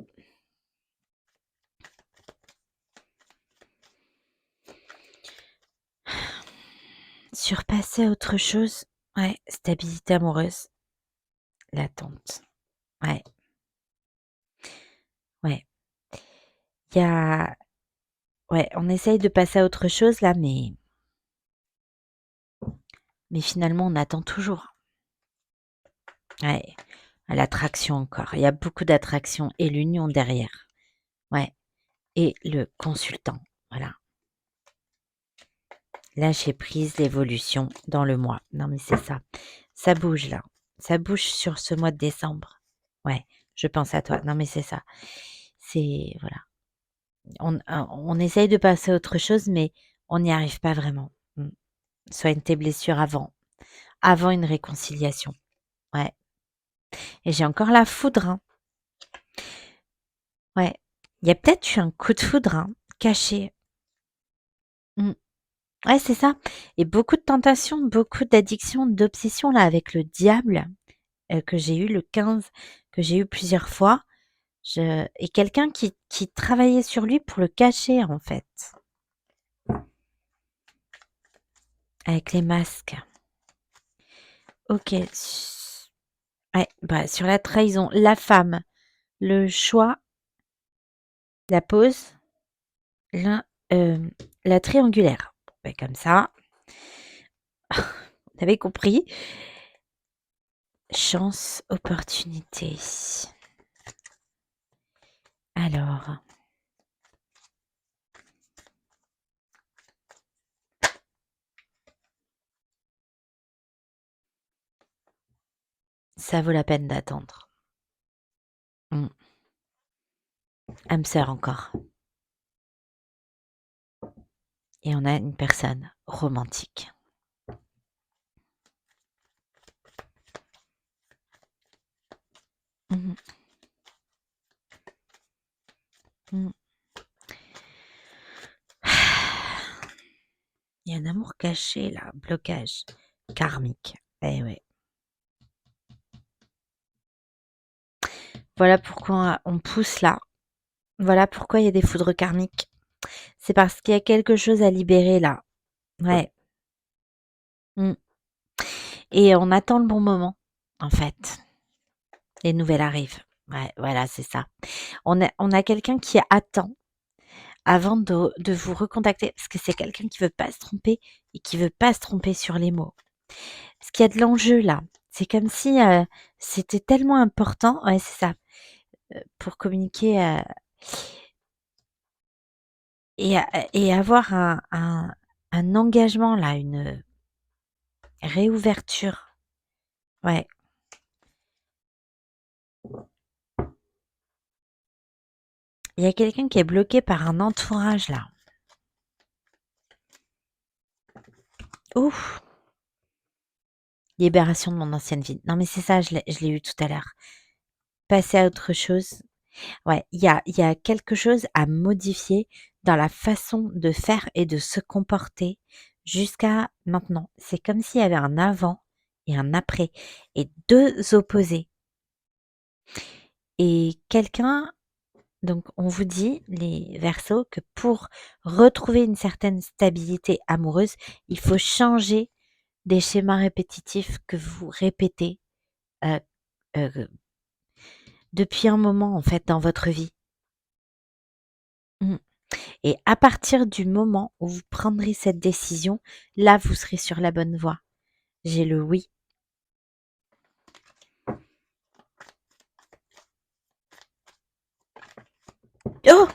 Surpasser à autre chose, ouais, stabilité amoureuse, l'attente. Ouais, ouais. Il y a ouais, on essaye de passer à autre chose là, mais finalement on attend toujours. Ouais, à l'attraction encore. Il y a beaucoup d'attraction et l'union derrière. Ouais, et le consultant, voilà, Lâcher prise, l'évolution dans le mois. Non, mais c'est ça. Ça bouge là. Ça bouge sur ce mois de décembre. Ouais, je pense à toi. Non, mais c'est ça. C'est voilà. On essaye de passer à autre chose, mais on n'y arrive pas vraiment. Soigne tes blessures avant une réconciliation. Ouais. Et j'ai encore la foudre, hein. Ouais. Il y a peut-être eu un coup de foudre, hein, caché. Mmh. Ouais, c'est ça. Et beaucoup de tentations, beaucoup d'addictions, d'obsessions là avec le diable, que j'ai eu le 15, que j'ai eu plusieurs fois. Et quelqu'un qui travaillait sur lui pour le cacher, en fait, avec les masques. OK. Ouais, bah, sur la trahison, la femme, le choix, la pause, l'un la triangulaire. Bon, bah, comme ça, vous avez compris. Chance, opportunité. Alors, ça vaut la peine d'attendre. Mmh. Âme sœur encore. Et on a une personne romantique. Mmh. Mmh. Il y a un amour caché là, blocage karmique. Eh ouais. Voilà pourquoi on pousse là. Voilà pourquoi il y a des foudres karmiques. C'est parce qu'il y a quelque chose à libérer là. Ouais. Mmh. Et on attend le bon moment, en fait. Les nouvelles arrivent. Ouais, voilà, c'est ça. On a quelqu'un qui attend avant de vous recontacter, parce que c'est quelqu'un qui veut pas se tromper et qui veut pas se tromper sur les mots. Parce qu'il y a de l'enjeu là. C'est comme si, c'était tellement important, ouais, c'est ça, pour communiquer, et avoir un engagement là, une réouverture. Ouais. Il y a quelqu'un qui est bloqué par un entourage là. Ouf! Libération de mon ancienne vie. Non mais c'est ça, je l'ai eu tout à l'heure. Passer à autre chose. Ouais, il y a quelque chose à modifier dans la façon de faire et de se comporter jusqu'à maintenant. C'est comme s'il y avait un avant et un après et 2 opposés. Et quelqu'un donc on vous dit, les Verseaux, que pour retrouver une certaine stabilité amoureuse, il faut changer des schémas répétitifs que vous répétez, heu heu, depuis un moment, en fait, dans votre vie. Mmh. Et à partir du moment où vous prendrez cette décision, là, vous serez sur la bonne voie. J'ai le oui. Oh!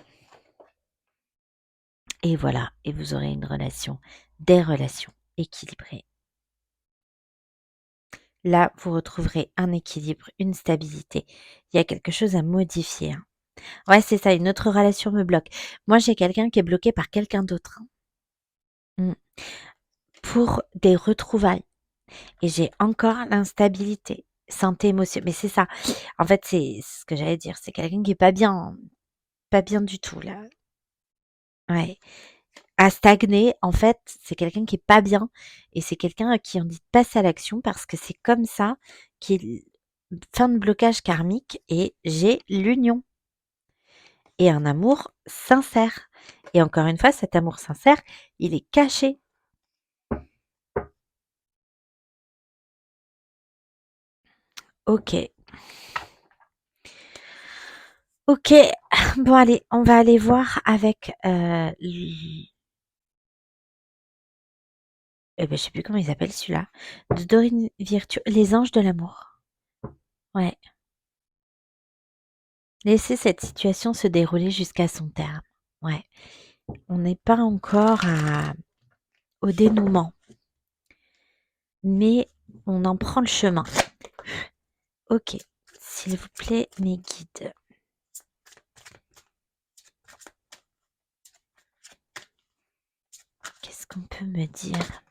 Et voilà, et vous aurez des relations équilibrées. Là, vous retrouverez un équilibre, une stabilité. Il y a quelque chose à modifier, hein. Ouais, c'est ça, une autre relation me bloque. Moi, j'ai quelqu'un qui est bloqué par quelqu'un d'autre, hein. Mmh. Pour des retrouvailles. Et j'ai encore l'instabilité, santé émotionnelle. Mais c'est ça. En fait, c'est ce que j'allais dire. C'est quelqu'un qui est pas bien du tout là. Ouais. À stagner, en fait, c'est quelqu'un qui est pas bien et c'est quelqu'un à qui on dit de passer à l'action parce que c'est comme ça qu'il fin de blocage karmique et j'ai l'union et un amour sincère. Et encore une fois, cet amour sincère, il est caché. OK. OK. Bon allez, on va aller voir avec, je sais plus comment il s'appelle celui-là, de Dorine Virtue, Les Anges de l'amour. Ouais. Laisser cette situation se dérouler jusqu'à son terme. Ouais. On n'est pas encore au dénouement. Mais on en prend le chemin. Ok, s'il vous plaît, mes guides. Qu'est-ce qu'on peut me dire?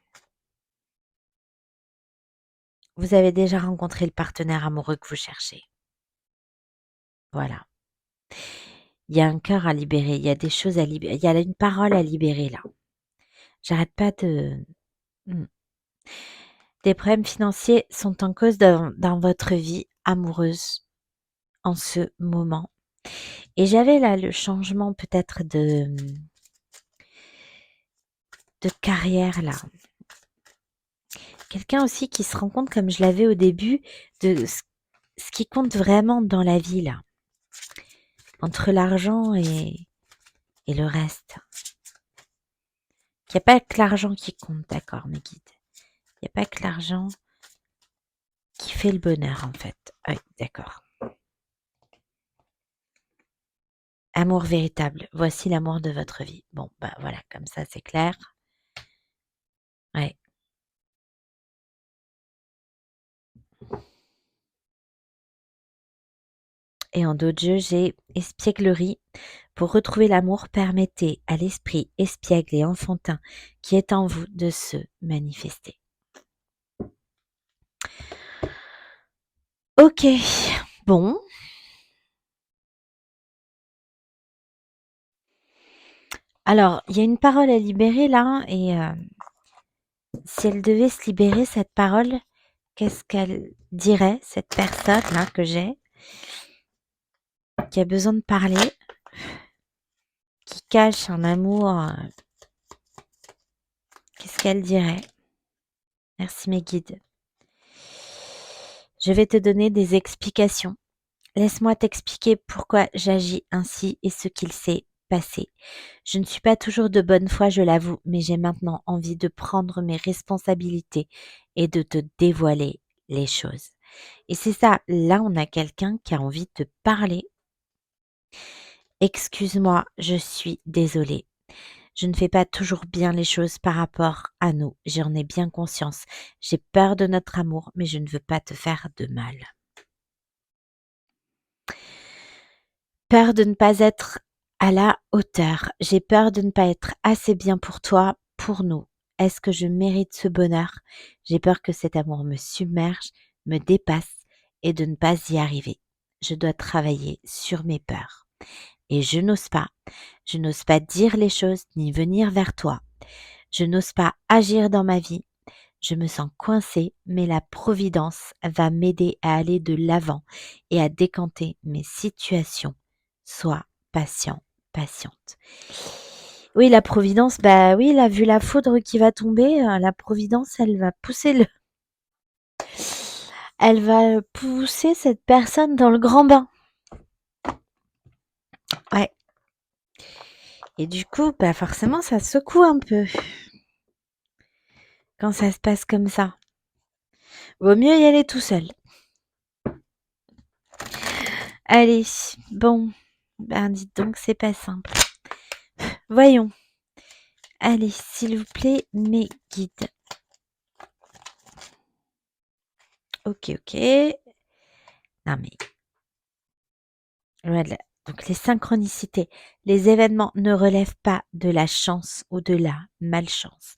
Vous avez déjà rencontré le partenaire amoureux que vous cherchez. Voilà. Il y a un cœur à libérer, il y a des choses à libérer, il y a une parole à libérer là. J'arrête pas de... Hmm. Des problèmes financiers sont en cause dans votre vie amoureuse en ce moment. Et j'avais là le changement peut-être de carrière là. Quelqu'un aussi qui se rend compte, comme je l'avais au début, de ce qui compte vraiment dans la vie là. Entre l'argent et le reste. Il n'y a pas que l'argent qui compte, d'accord, mes guides. Il n'y a pas que l'argent qui fait le bonheur, en fait. Oui, d'accord. Amour véritable. Voici l'amour de votre vie. Bon, bah voilà, comme ça, c'est clair. Ouais. Et en dos de jeu, j'ai espièglerie. Pour retrouver l'amour, permettez à l'esprit espiègle et enfantin qui est en vous de se manifester. Ok, bon. Alors, il y a une parole à libérer là, et si elle devait se libérer, cette parole, qu'est-ce qu'elle dirait, cette personne-là que j'ai, qui a besoin de parler, qui cache un amour, qu'est-ce qu'elle dirait? Merci mes guides. Je vais te donner des explications. Laisse-moi t'expliquer pourquoi j'agis ainsi et ce qu'il s'est passé. Je ne suis pas toujours de bonne foi, je l'avoue, mais j'ai maintenant envie de prendre mes responsabilités et de te dévoiler les choses. Et c'est ça, là on a quelqu'un qui a envie de te parler. Excuse-moi, je suis désolée. Je ne fais pas toujours bien les choses par rapport à nous, j'en ai bien conscience. J'ai peur de notre amour, mais je ne veux pas te faire de mal. Peur de ne pas être à la hauteur. J'ai peur de ne pas être assez bien pour toi, pour nous. Est-ce que je mérite ce bonheur? J'ai peur que cet amour me submerge, me dépasse et de ne pas y arriver. Je dois travailler sur mes peurs. Et je n'ose pas. Je n'ose pas dire les choses ni venir vers toi. Je n'ose pas agir dans ma vie. Je me sens coincée, mais la providence va m'aider à aller de l'avant et à décanter mes situations. Sois patient, patiente. Oui, la providence, bah oui, là, vu la foudre qui va tomber, la providence, elle va pousser cette personne dans le grand bain. Ouais. Et du coup, bah forcément, ça secoue un peu quand ça se passe comme ça. Vaut mieux y aller tout seul. Allez, bon, ben dites donc, c'est pas simple. Voyons. Allez, s'il vous plaît, mes guides. Ok, ok. Non mais, voilà. Donc les synchronicités, les événements ne relèvent pas de la chance ou de la malchance.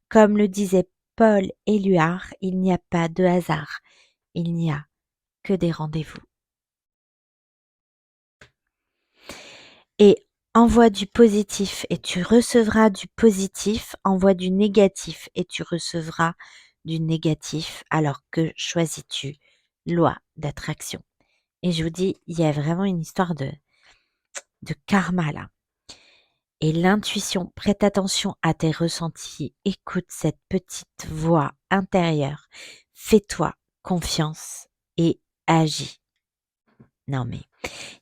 Comme le disait Paul Éluard, il n'y a pas de hasard, il n'y a que des rendez-vous. Et envoie du positif et tu recevras du positif, envoie du négatif et tu recevras du négatif. Alors que choisis-tu? Loi d'attraction. Et je vous dis, il y a vraiment une histoire de karma là. Et l'intuition, prête attention à tes ressentis, écoute cette petite voix intérieure, fais-toi confiance et agis. Non mais,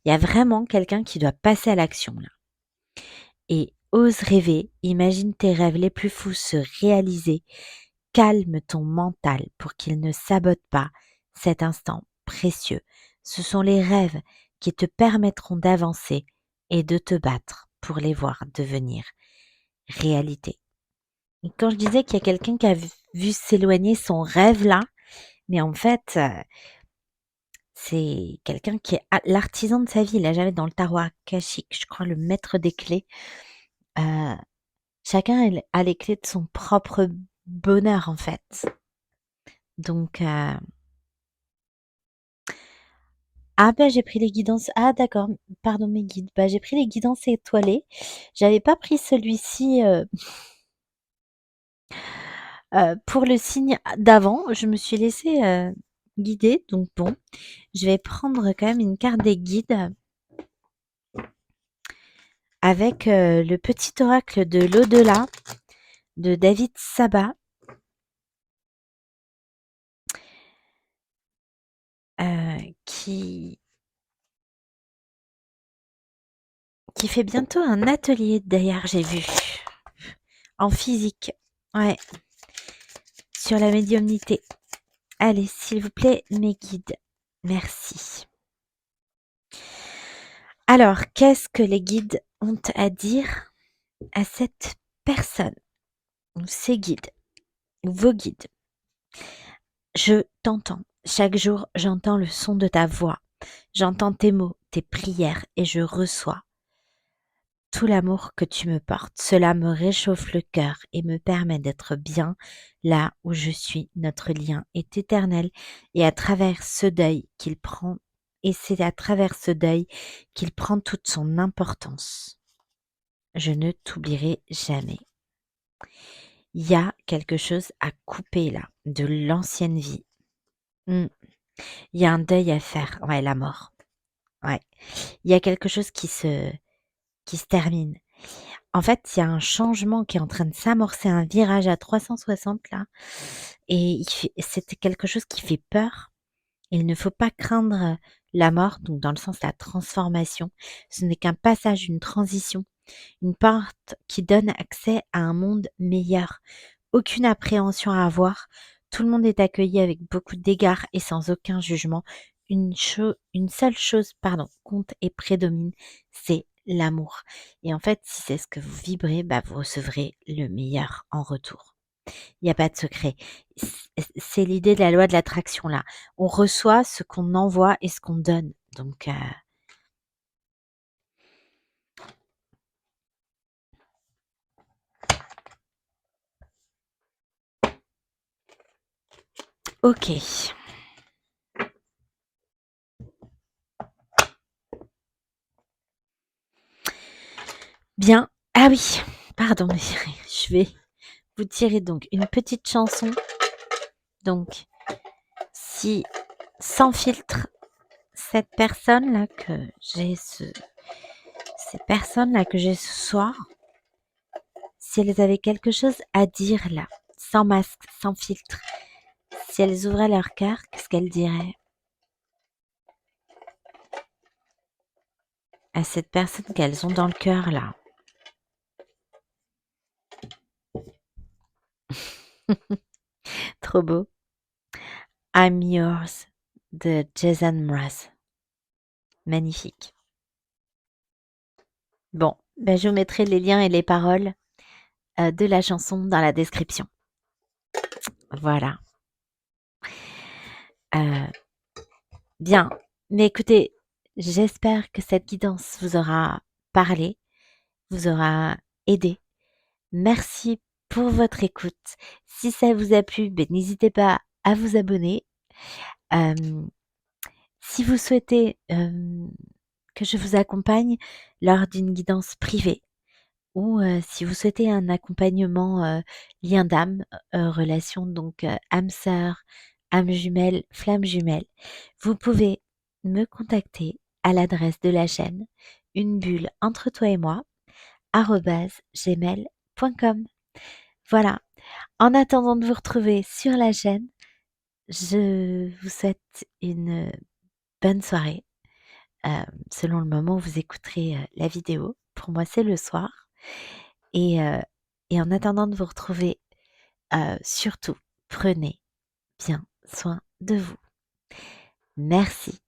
il y a vraiment quelqu'un qui doit passer à l'action là. Et ose rêver, imagine tes rêves les plus fous se réaliser, calme ton mental pour qu'il ne sabote pas cet instant précieux. Ce sont les rêves qui te permettront d'avancer et de te battre pour les voir devenir réalité. Et quand je disais qu'il y a quelqu'un qui a vu s'éloigner son rêve là, mais en fait, c'est quelqu'un qui est l'artisan de sa vie. Là, j'avais dans le tarot akashique, je crois, le maître des clés. Heu, chacun a les clés de son propre bonheur, en fait. Donc, ah bah, j'ai pris les guidances ah d'accord, pardon, mes guides. Bah, j'ai pris les guidances étoilées. J'avais pas pris celui-ci, pour le signe d'avant. Je me suis laissée, guider, donc bon, je vais prendre quand même une carte des guides avec, le petit oracle de l'au-delà de David Sabat, qui fait bientôt un atelier d'ailleurs, j'ai vu, en physique. Ouais, sur la médiumnité. Allez, s'il vous plaît, mes guides. Merci. Alors, qu'est-ce que les guides ont à dire à cette personne, ou ces guides, ou vos guides? Je t'entends. Chaque jour, j'entends le son de ta voix. J'entends tes mots, tes prières, et je reçois tout l'amour que tu me portes. Cela me réchauffe le cœur et me permet d'être bien là où je suis. Notre lien est éternel et à travers ce deuil qu'il prend, et c'est à travers ce deuil qu'il prend toute son importance. Je ne t'oublierai jamais. Il y a quelque chose à couper là, de l'ancienne vie. Mmh. Il y a un deuil à faire. Ouais, la mort. Ouais. Il y a quelque chose qui se termine. En fait, il y a un changement qui est en train de s'amorcer, un virage à 360 là, et c'était quelque chose qui fait peur. Il ne faut pas craindre la mort, donc dans le sens de la transformation. Ce n'est qu'un passage, une transition, une porte qui donne accès à un monde meilleur. Aucune appréhension à avoir. Tout le monde est accueilli avec beaucoup d'égards et sans aucun jugement. Une seule chose, pardon, compte et prédomine, c'est l'amour. Et en fait, si c'est ce que vous vibrez, bah, vous recevrez le meilleur en retour. Il n'y a pas de secret. C'est l'idée de la loi de l'attraction là. On reçoit ce qu'on envoie et ce qu'on donne. Donc, ok. Bien. Ah oui, pardon, mais je vais vous tirer donc une petite chanson. Donc, si sans filtre, cette personne-là que j'ai ces personnes-là que j'ai ce soir, si elles avaient quelque chose à dire là, sans masque, sans filtre, si elles ouvraient leur cœur, qu'est-ce qu'elles diraient à cette personne qu'elles ont dans le cœur là? Trop beau. I'm Yours de Jason Mraz. Magnifique. Bon, ben je vous mettrai les liens et les paroles de la chanson dans la description. Voilà. Euh, bien. Mais écoutez, j'espère que cette guidance vous aura parlé, vous aura aidé. Merci pour votre écoute. Si ça vous a plu, ben, n'hésitez pas à vous abonner. Euh, si vous souhaitez que je vous accompagne lors d'une guidance privée, ou si vous souhaitez un accompagnement, lien d'âme, relation donc âme sœur, âme jumelle, flamme jumelle, vous pouvez me contacter à l'adresse de la chaîne une bulle entre toi et moi @gmail.com. Voilà. En attendant de vous retrouver sur la chaîne, je vous souhaite une bonne soirée, selon le moment où vous écouterez, la vidéo. Pour moi, c'est le soir. Et en attendant de vous retrouver, surtout, prenez bien soin de vous. Merci.